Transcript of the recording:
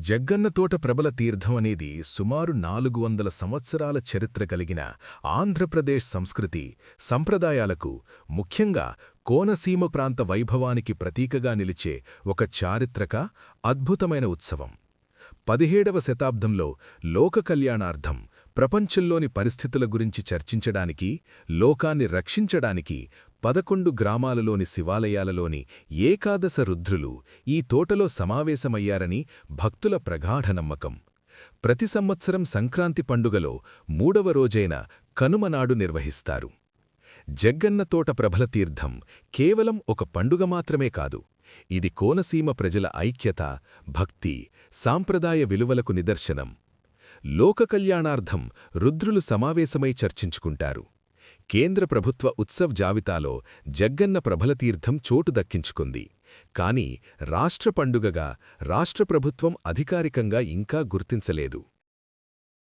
జగ్గన్నతోట ప్రబల తీర్థం అనేది సుమారు 400 సంవత్సరాల చరిత్ర కలిగిన ఆంధ్రప్రదేశ్ సంస్కృతి, సంప్రదాయాలకు, ముఖ్యంగా కోనసీమ ప్రాంత వైభవానికి ప్రతీకగా నిలిచే ఒక చారిత్రక, అద్భుతమైన ఉత్సవం. 17వ శతాబ్దంలో లోక కళ్యాణార్థం ప్రపంచంలోని పరిస్థితుల గురించి చర్చించడానికి, లోకాన్ని రక్షించడానికి 11 గ్రామాలలోని శివాలయాలలోని ఏకాదశ రుద్రులు ఈ తోటలో సమావేశమయ్యారని భక్తుల ప్రగాఢ నమ్మకం. ప్రతి సంవత్సరం సంక్రాంతి పండుగలో 3వ రోజైన కనుమనాడు నిర్వహిస్తారు. జగ్గన్నతోట ప్రబల తీర్థం కేవలం ఒక పండుగ మాత్రమే కాదు, ఇది కోనసీమ ప్రజల ఐక్యత, భక్తి, సాంప్రదాయ విలువలకు నిదర్శనం. లోక కళ్యాణార్థం రుద్రులు సమావేశమై చర్చించుకుంటారు. కేంద్ర ప్రభుత్వ ఉత్సవ్ జాబితాలో జగ్గన్న ప్రబలతీర్థం చోటు దక్కించుకుంది. కానీ రాష్ట్ర పండుగగా రాష్ట్ర ప్రభుత్వం అధికారికంగా ఇంకా గుర్తించలేదు.